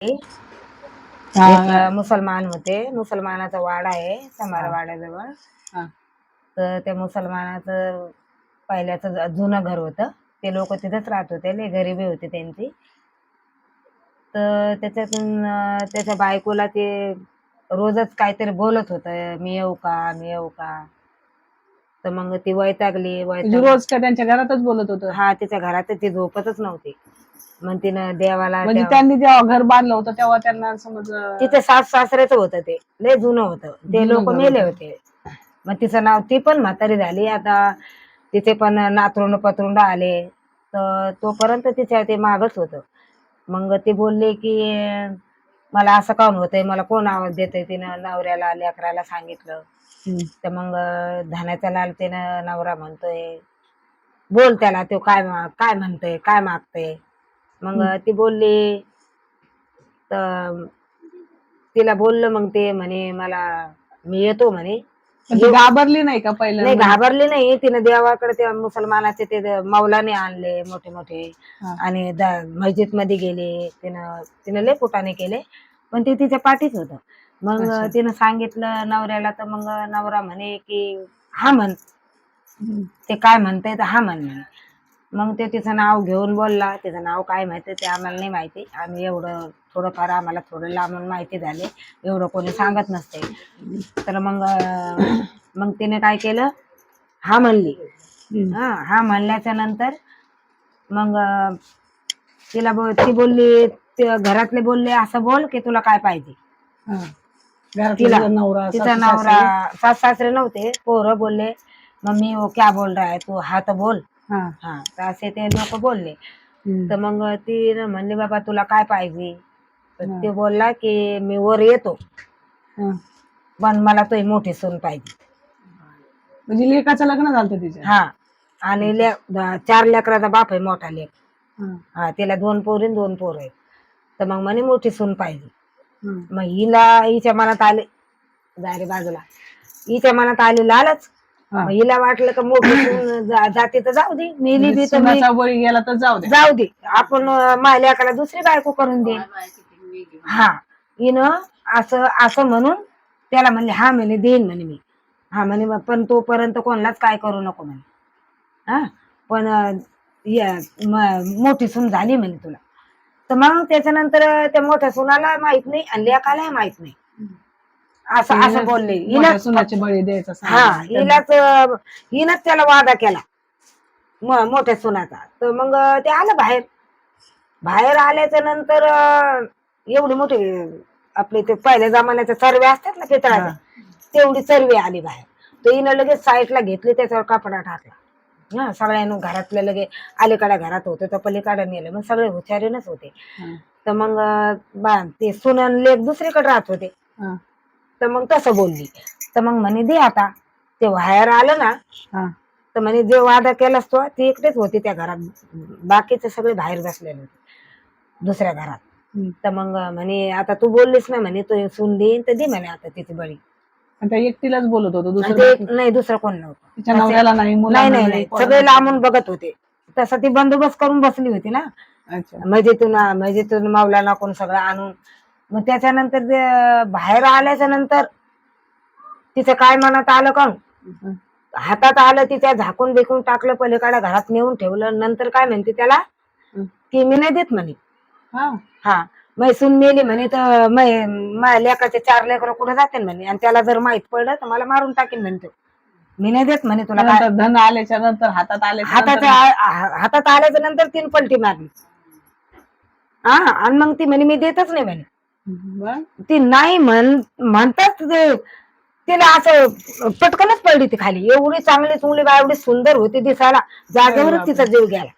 एक मुसलमान होते. मुसलमानाचा वाडा आहे समार वाड्याजवळ. तर त्या मुसलमानाचं पहिल्याचं जुनं घर होतं. ते लोक तिथंच राहत होते. लय गरिबी होती त्यांची. तर त्याच्यातून त्याच्या बायकोला ते रोजच काहीतरी बोलत होतं, मी येऊ का, मी येऊ का. तर मग ती वैतागली. रोज का त्यांच्या घरातच बोलत होतं? हा, तिच्या घरात ती झोपतच नव्हती. मग तिनं देवाला म्हणजे त्यांनी जेव्हा घर बांधलं होतं तेव्हा त्यांना समज तिचं सास सासऱ्याचं होतं. ते लय जुनं होतं. ते लोक मेले होते. मग तिचं नाव, ती पण म्हातारी झाली आता. तिचे पण नातरुंड पतरुंड आले. तर तोपर्यंत तिच्या ते मागच होतं. मग ती बोलली की मला असं काऊन होतंय, मला कोण आवाज देतंय. तिनं नवऱ्याला लेकराला सांगितलं. तर मग धान्याचा लाल तिनं नवरा म्हणतोय, बोल त्याला, तो काय काय म्हणतोय, काय मागतोय. मग ती बोलली. तर तिला बोललं. मग ते म्हणे मला, मी येतो म्हणे. घाबरली नाही का पहिलं? नाही, घाबरली नाही. तिने देवाकडे त्या मुसलमानाचे ते मौलाने आणले मोठे मोठे आणि मस्जिद मध्ये गेले. तिनं लय कुटाने केले, पण ते तिच्या पाठीच होतं. मग तिनं सांगितलं नवऱ्याला. तर मग नवरा म्हणे की हा म्हण, ते काय म्हणते तर हा म्हण म्हणे. मग ते तिचं नाव घेऊन बोलला. तिचं नाव काय माहिती ते आम्हाला नाही माहिती. आम्ही एवढं थोडंफार, आम्हाला थोडं लांबून माहिती झाले, एवढं कोणी सांगत नसते. तर मग तिने काय केलं, हा म्हणली. हा म्हणल्याच्या नंतर मग ती बोलली, घरातले बोलले असं बोल की तुला काय पाहिजे. तिचा नवरा, सास सासरे नव्हते, पोरं बोलले, मम्मी वो क्या बोल रहा है तू, हा तर बोल. हा, तर असे ते लोक बोलले. तर मग ती म्हणली, बाबा तुला काय पाहिजे. तर ते बोलला की मी वर येतो, पण मला तो मोठी सून पाहिजे. म्हणजे लेकाचं लग्न झालं तिच्या? हा, आणि 4 लेकराचा बाप आहे, मोठा लेक. हा, तिला 2 पोरी 2 पोर आहेत. तर मग म्हणे मोठी सून पाहिजे. मग हिच्या मनात आले, जाय रे बाजूला, हिच्या मनात आली लालच. मग हिला वाटलं का मोठी सून जाते तर जाऊ दे, मेली बी तर बळी गेला तर जाऊ दे, आपण मायल्याकडे दुसरी बायको करून दे. हा, हिनं असं म्हणून त्याला म्हणले, हा म्हणे देईन म्हणे मी. हा म्हणे, पण तोपर्यंत कोणालाच काय करू नको म्हणे. हा, पण मोठी सून झाली म्हणे तुला. तर मग त्याच्यानंतर त्या मोठ्या सुनाला माहित नाही आणि लेकालाही माहित नाही. असं बोलले. बळी द्यायचा. हा, हिनच त्याला वादा केला मोठ्या सुनाचा. तर मग ते आलं बाहेर आल्याच्या नंतर एवढी मोठी आपले ते पहिल्या जमान्याच्या चरवे असतात ना पितळाच्या, तेवढी चरवी आली बाहेर. तर हिनं लगेच साईडला घेतली, त्याच्यावर कापडा टाकला. हा, सगळ्यांना घरातले लगे अलीकडे घरात होते तर पलीकडे नेलं. मग सगळे हुशारीनच होते. तर मग ते सुनन लेक दुसरीकडे राहत होते. तर मग तसं बोलली. तर मग म्हणे दे आता. ते बाहेर आलं ना, तर म्हणे जे वादा केलास तो, ती एकटेच होती त्या घरात, बाकीचे सगळे बाहेर बसलेले होते दुसऱ्या घरात. तर मग म्हणे आता तू बोललीस ना म्हणे, तो सून देईन तर दे म्हणे आता तिची बळी. एकटीलाच बोलत होतो? नाही, दुसरं कोण नव्हतं. नाही, सगळे लांबून बघत होते. तसं ती बंदोबस्त करून बसली होती ना, मस्जिदून मौलाना कोण सगळं आणून. मग त्याच्यानंतर बाहेर आल्याच्या नंतर तिचं काय मनात आलं का, हातात आलं, तिच्या झाकून बिकून टाकलं, पलीकडे घरात नेऊन ठेवलं. नंतर काय म्हणते त्याला की मी नाही देत म्हणे. हा, मैसून मेली म्हणे तर माझ्या लेकाचे 4 लेकर कुठे जाते म्हणे, आणि त्याला जर माहित पडलं तर मला मारून टाकेन म्हणतो. मी नाही देत म्हणे तुला. काय धन आल्याच्या नंतर हातात आल्याच्या नंतर 3 पलटी मारली. हा, आणि मग ती म्हणे मी देतच नाही म्हणे. ती नाही म्हणतात तिला असं पटकनच पडली ती खाली. एवढी चांगली चुंगली बाय, एवढी सुंदर होती दिसायला, जागेवरच तिचा जीव गेला.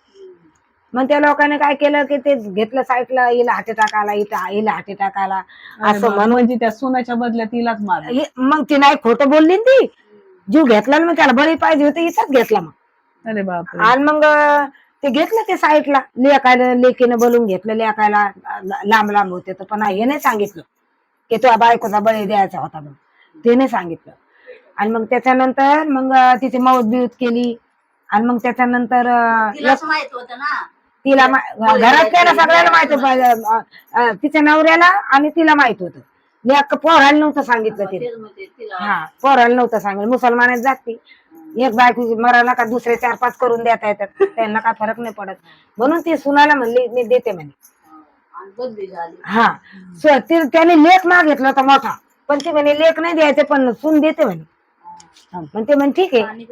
मग त्या लोकांनी काय केलं की ते घेतलं साईडला, हिला हाती टाकायला, हिला हाती टाकायला असं म्हणून त्या सोन्याच्या बदल्यात तिलाच मारलं. मग ती नाही खोटं बोलली, ती जीव घेतला. मग त्याला बळी पाहिजे होती, हिचाच घेतला मग. अरे बाप. आणि मग ते घेतलं ते साईडला, लेकीनं बोलून घेतलं. लेकायला लांब लांब होते तर, पण हे नाही सांगितलं की तुझ्या बायकोचा बळी द्यायचा होता म्हणून, ते नाही सांगितलं. आणि मग त्याच्यानंतर मग तिची मौत बिऊत केली. आणि मग त्याच्यानंतर तिलाच माहित होतं ना तिला घरातल्याला सगळ्याला माहित होतं, तिच्या नवऱ्याला आणि तिला माहित होतं. पोराला नव्हतं सांगितलं तिने. हा, पोराला नव्हतं सांगितलं. मुसलमानात जाती एक बायको मराला का दुसरे 4-5 करून देता येतात, त्यांना काय फरक नाही पडत. म्हणून ती सुनाला म्हणली मी देते म्हणे. हा, त्याने लेख मागितला होता मोठा, पण ती म्हणे लेख नाही द्यायचे पण सून देते म्हणे. म्हणते म्हणे ठीक आहे,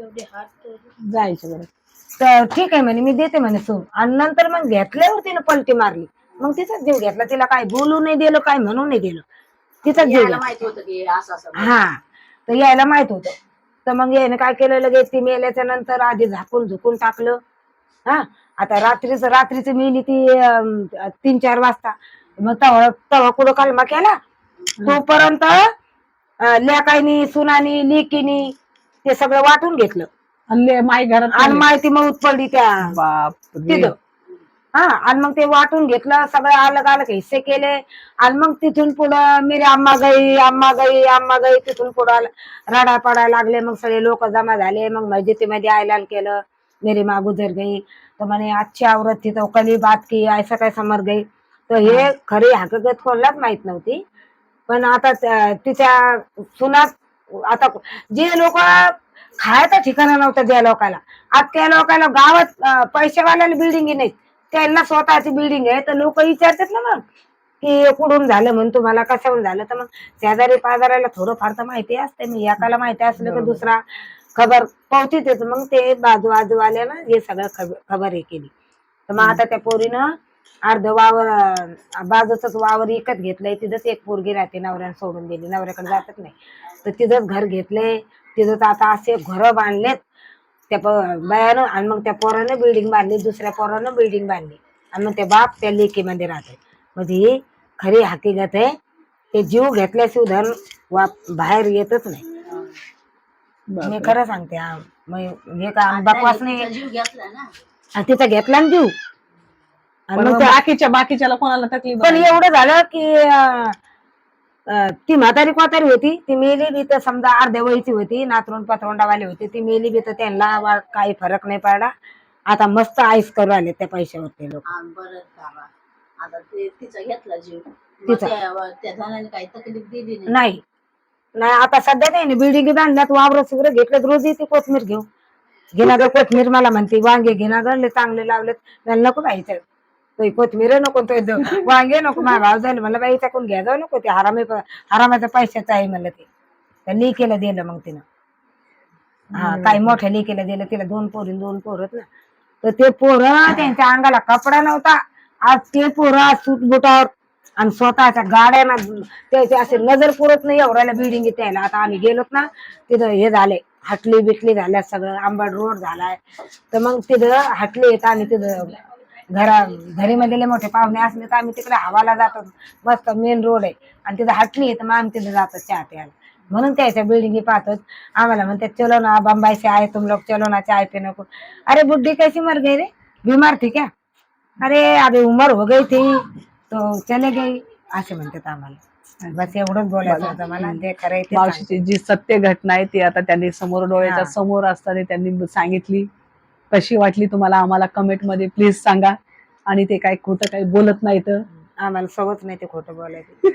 जायचं बरं. तर ठीक आहे म्हणे मी देते म्हणे सून. आणि नंतर मग घेतल्यावर तिने पलटी मारली. मग तिचाच जीव घेतला. तिला काय बोलू नाही दिलं, काय म्हणू नाही दिलं, तिचाच जीव घेतला. हा, तर यायला माहित होतं. तर मग याने काय केलं, लगेच ती मेल्याच्या नंतर आधी झाकून झुकून टाकलं. हा, आता रात्रीच मेली ती 3-4 वाजता. मग तवा कुठं कलमा केला तोपर्यंत लेकाईनी सुनानी लेकीनी ते सगळं वाटून घेतलं. आणि माई घरात आणि माहिती मग पडली त्या बापरे. तिथं. हा, आणि मग ते वाटून घेतलं सगळं, अलग अलग हिस्से केले. आणि मग तिथून पुढं मेरी अम्मा गई तिथून पुढं रडा पडायला लागले. मग सगळे लोक जमा झाले. मग मस्जिदीमध्ये ऐलान केलं मेरी माँ गुजर गई. तर म्हणे अच्छी औरत थी तो कली बात की ऐसा कैसा मर गई. तर हे खरी हकीकत कोणालाच माहित नव्हती. पण आता तिच्या सुनात आता जे लोक खायचं ठिकाणा नव्हतं ज्या लोकांना, आज त्या लोकांना गावात पैसेवाल्याला बिल्डिंग नाही, त्यांना स्वतःची बिल्डिंग आहे. तर लोक विचारतात ना मग की कुठून झालं म्हणून तुम्हाला, कशाहून झालं. तर मग शेजारी पाजाराला थोडंफार तर माहिती असते. मग एकाला माहिती असलं की दुसरा खबर पोहोचतेच. मग ते बाजूवाल्यानं हे सगळं खबर हे केली. तर मग आता त्या पोरीनं अर्ध वावर बाजूच वावर विकत घेतलंय. तिथंच एक पोरगी राहते, नवऱ्यानं सोडून दिली, नवऱ्याकडे जातच नाही. तर तिथंच घर घेतलंय. तिथंच आता असे घर बांधलेत त्या बायानं. आणि मग त्या पोरानं बिल्डिंग बांधली, दुसऱ्या पोरानं बिल्डिंग बांधली. आणि मग ते बाप त्या लेकीमध्ये राहते. म्हणजे ही खरी हकीकत आहे. ते जीव घेतल्याशिवाय धन बाहेर येतच नाही. मी खरं सांगते. हे का बकवास नाही. तिचा घेतला ना जीव. आणि मग बाकीच्या कोणाला तकलीफ पण एवढं झालं की ती म्हातारी कोतारी होती, ती मेली बी तर समजा अर्ध्या वयची होती, नातरुंड पतरोंडावाली होती, ती मेली बी तर त्यांना काही फरक नाही पडला. आता मस्त आईस करू आले त्या पैशावरती लोक. नाही नाही, आता सध्या काही नाही. बिल्डिंग बांधल्यात, वावर सुगरं घेतल्यात, रोज येते कोथमीर घेऊ. घेणार कोथमीर मला म्हणते, वांगे घेणार चांगले लावलेत. मला नको पाहिजे कोथमीर नको, तो वांगे नको. माझा भाव झाले मला बाई कोण घ्या जाऊ नको, ते हरामाच्या पैशाचं आहे मला. ते त्या लेकीला दिलं मग तिनं. हा, काही मोठ्या लेकीला दिलं. तिला 2 पोरं ना. तर ते पोरं त्यांच्या अंगाला कपडा नव्हता. आज ते पोरं सूटबुटावर आणि स्वतःच्या गाड्यांना त्याचे असे नजर पुरत नाही एवढ्याला बिल्डिंग यायला. आता आम्ही गेलोत ना, तिथं हे झाले, हटली बिटली झाल्या, सगळं आंबट रोड झालाय. तर मग तिथं हटली येत. आणि तिथं घरी मध्ये मोठे पाहुणे असले तर आम्ही तिकडे हवाला जातो. मस्त मेन रोड आहे आणि तिथं हटली येत. मग आम्ही तिथं जातो चहा प्यायला. म्हणून त्याच्या बिल्डिंगी पाहतो. आम्हाला म्हणते चलो ना बंबई से आए तुम लोग, चलो ना चाय पीने को. अरे बुड्ढी कैसी मर गई रे, बीमार थी क्या? अरे अभी उम्र हो गई थी तो चले गई, असे म्हणतात आम्हाला. बस एवढंच बोलायचं होतं मला. ते खरंय ते मावशीची जी सत्य घटना आहे ती आता त्यांनी समोर डोळ्याच्या समोर असताना त्यांनी सांगितली. कशी वाटली तुम्हाला आम्हाला कमेंट मध्ये प्लीज सांगा. आणि ते काय खोटं काही बोलत नाही तर आम्हाला सवच नाही ते खोटं बोलायचं.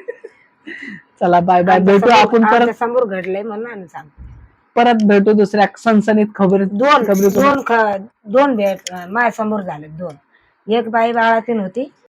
चला बाय बाय, भेटू आपण परत. समोर घडलंय म्हणून आम्ही सांगतो. परत भेटू दुसऱ्या सनसनीत खबर. दोन भेट माझ्या समोर झाले. 2 एक बाई बाळातीन होती.